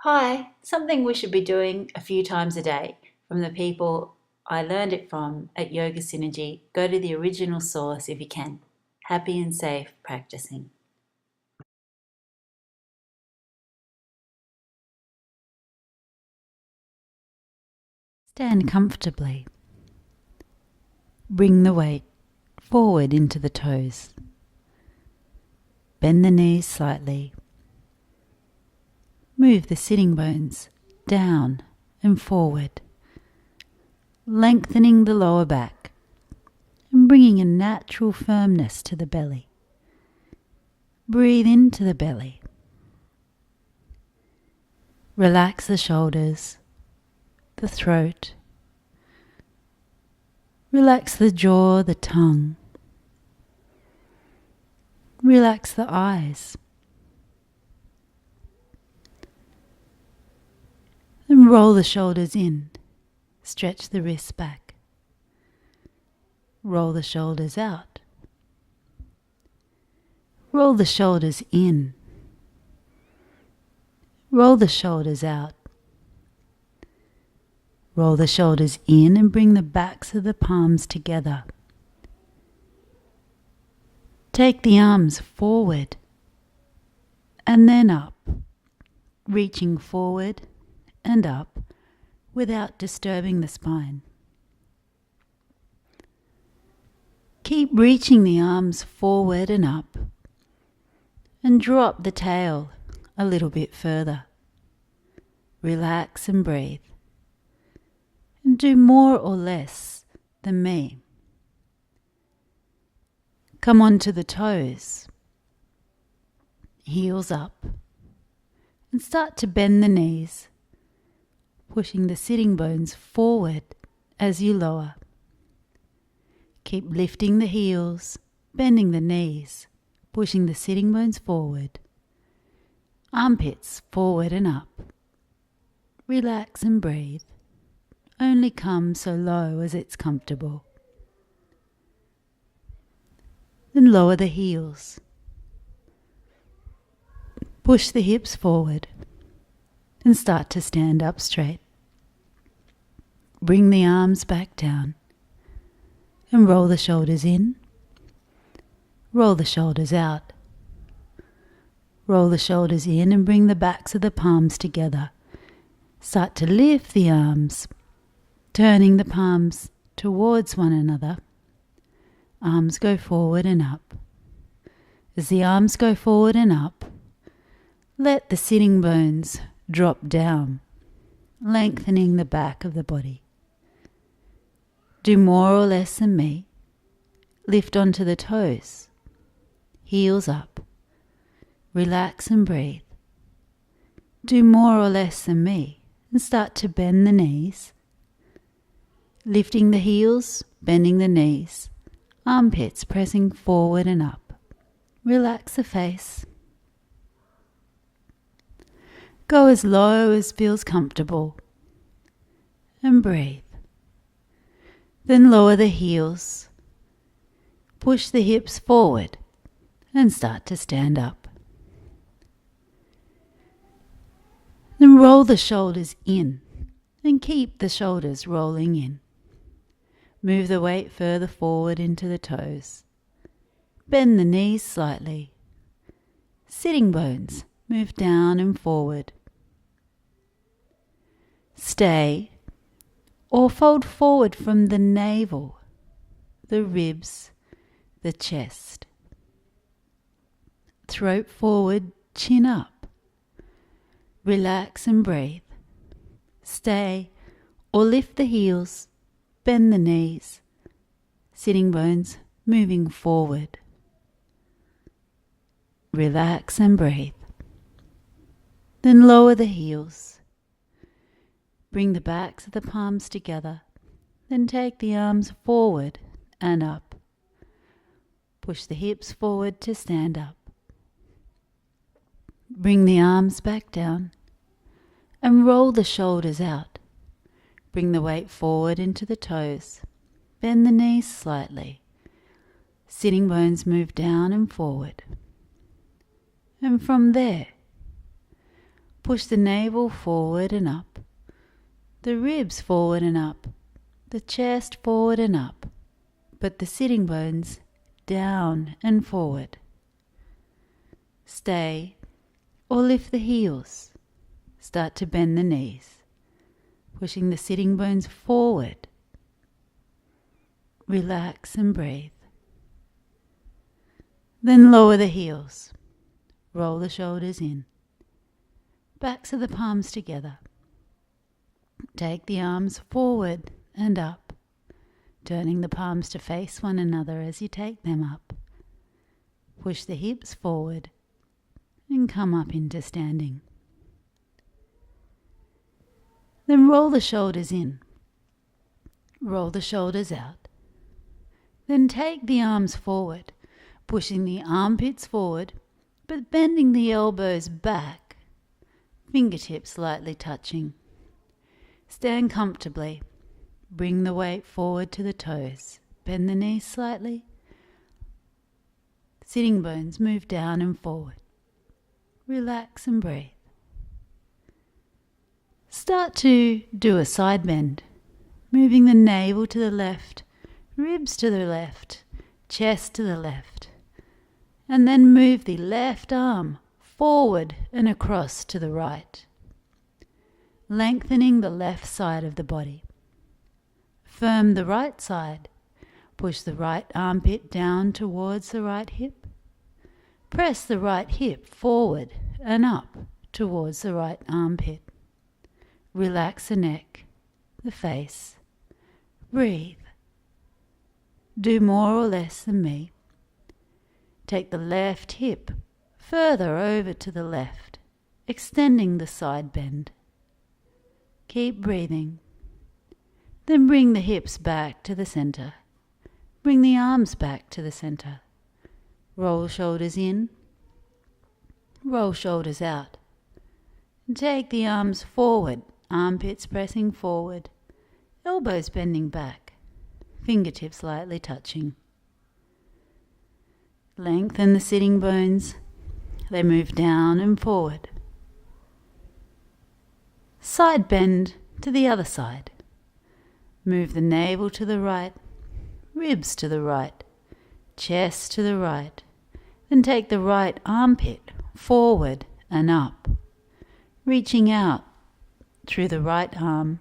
Hi, something we should be doing a few times a day from the people I learned it from at Yoga Synergy. Go to the original source if you can. Happy and safe practicing. Stand comfortably. Bring the weight forward into the toes. Bend the knees slightly. Move the sitting bones down and forward, lengthening the lower back and bringing a natural firmness to the belly. Breathe into the belly. Relax the shoulders, the throat. Relax the jaw, the tongue. Relax the eyes. And roll the shoulders in. Stretch the wrists back. Roll the shoulders out. Roll the shoulders in. Roll the shoulders out. Roll the shoulders in and bring the backs of the palms together. Take the arms forward and then up, reaching forward and up without disturbing the spine. Keep reaching the arms forward and up and drop the tail a little bit further. Relax and breathe. And do more or less than me. Come onto the toes, heels up, and start to bend the knees, pushing the sitting bones forward as you lower. Keep lifting the heels, bending the knees, pushing the sitting bones forward. Armpits forward and up. Relax and breathe. Only come so low as it's comfortable. Then lower the heels. Push the hips forward and start to stand up straight. Bring the arms back down and roll the shoulders in. Roll the shoulders out. Roll the shoulders in and bring the backs of the palms together. Start to lift the arms, turning the palms towards one another. Arms go forward and up. As the arms go forward and up, let the sitting bones drop down, lengthening the back of the body. Do more or less than me. Lift onto the toes, heels up. Relax and breathe. Do more or less than me and start to bend the knees. Lifting the heels, bending the knees, armpits pressing forward and up. Relax the face. Go as low as feels comfortable and breathe. Then lower the heels. Push the hips forward and start to stand up. Then roll the shoulders in and keep the shoulders rolling in. Move the weight further forward into the toes. Bend the knees slightly. Sitting bones move down and forward. Stay or fold forward from the navel, the ribs, the chest. Throat forward, chin up. Relax and breathe. Stay or lift the heels. Bend the knees, sitting bones moving forward. Relax and breathe. Then lower the heels. Bring the backs of the palms together. Then take the arms forward and up. Push the hips forward to stand up. Bring the arms back down and roll the shoulders out. Bring the weight forward into the toes. Bend the knees slightly. Sitting bones move down and forward. And from there, Push the navel forward and up, the ribs forward and up, the chest forward and up, but the sitting bones down and forward. Stay or lift the heels. Start to bend the knees, pushing the sitting bones forward. Relax and breathe. Then lower the heels. Roll the shoulders in. Backs of the palms together. Take the arms forward and up, turning the palms to face one another as you take them up. Push the hips forward and come up into standing. Then roll the shoulders in. Roll the shoulders out. Then take the arms forward, pushing the armpits forward, but bending the elbows back, fingertips lightly touching. Stand comfortably. Bring the weight forward to the toes. Bend the knees slightly. Sitting bones move down and forward. Relax and breathe. Start to do a side bend, moving the navel to the left, ribs to the left, chest to the left, and then move the left arm forward and across to the right, lengthening the left side of the body. Firm the right side. Push the right armpit down towards the right hip. Press the right hip forward and up towards the right armpit. Relax the neck, the face. Breathe. Do more or less than me. Take the left hip further over to the left, extending the side bend. Keep breathing. Then bring the hips back to the center. Bring the arms back to the center. Roll shoulders in. Roll shoulders out. Take the arms forward, armpits pressing forward, elbows bending back, fingertips lightly touching. Lengthen the sitting bones. They move down and forward. Side bend to the other side. Move the navel to the right, ribs to the right, chest to the right. Then take the right armpit forward and up, reaching out through the right arm.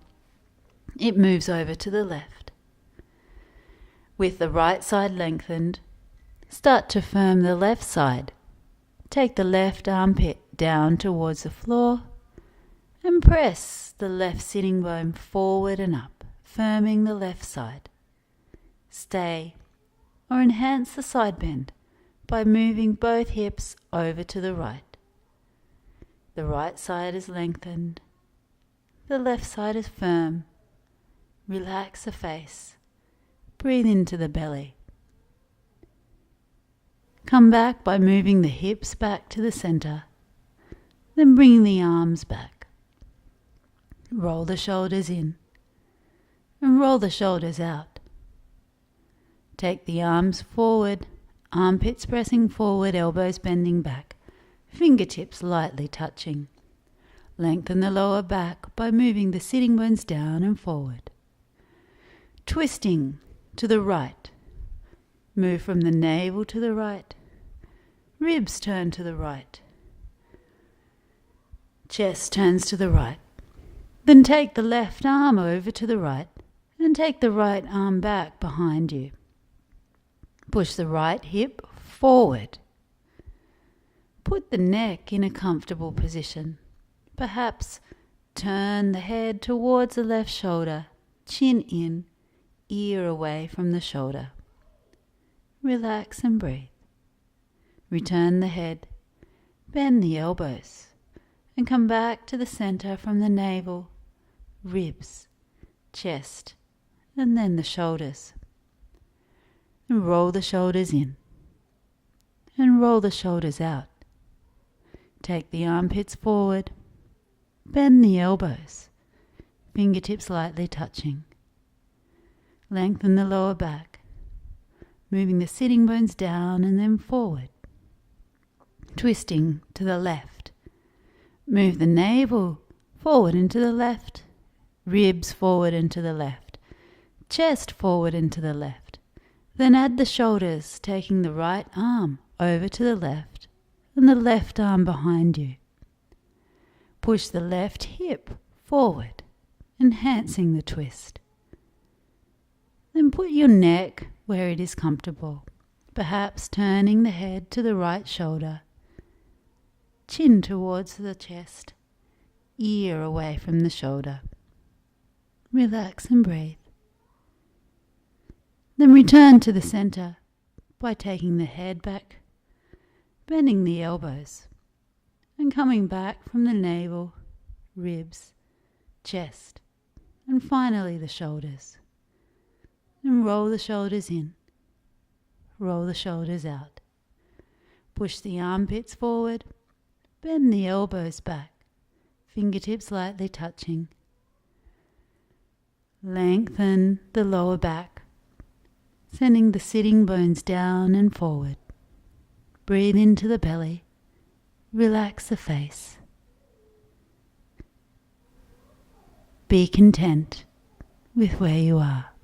It moves over to the left. With the right side lengthened, start to firm the left side. Take the left armpit down towards the floor and press the left sitting bone forward and up, firming the left side. Stay or enhance the side bend by moving both hips over to the right. The right side is lengthened. The left side is firm. Relax the face. Breathe into the belly. Come back by moving the hips back to the center. Then bring the arms back. Roll the shoulders in and roll the shoulders out. Take the arms forward, armpits pressing forward, elbows bending back, fingertips lightly touching. Lengthen the lower back by moving the sitting bones down and forward. Twisting to the right. Move from the navel to the right. Ribs turn to the right. Chest turns to the right. Then take the left arm over to the right and take the right arm back behind you. Push the right hip forward. Put the neck in a comfortable position. Perhaps turn the head towards the left shoulder, chin in, ear away from the shoulder. Relax and breathe. Return the head, bend the elbows, and come back to the center from the navel, ribs, chest, and then the shoulders. And roll the shoulders in, and roll the shoulders out. Take the armpits forward, bend the elbows, fingertips lightly touching. Lengthen the lower back, moving the sitting bones down and then forward. Twisting to the left. Move the navel forward and to the left, ribs forward and to the left, chest forward and to the left. Then add the shoulders, taking the right arm over to the left and the left arm behind you. Push the left hip forward, enhancing the twist. Then put your neck where it is comfortable, perhaps turning the head to the right shoulder, chin towards the chest, ear away from the shoulder. Relax and breathe. Then return to the center by taking the head back, bending the elbows, and coming back from the navel, ribs, chest, and finally the shoulders. And roll the shoulders in, roll the shoulders out. Push the armpits forward, bend the elbows back, fingertips lightly touching. Lengthen the lower back, sending the sitting bones down and forward. Breathe into the belly, relax the face. Be content with where you are.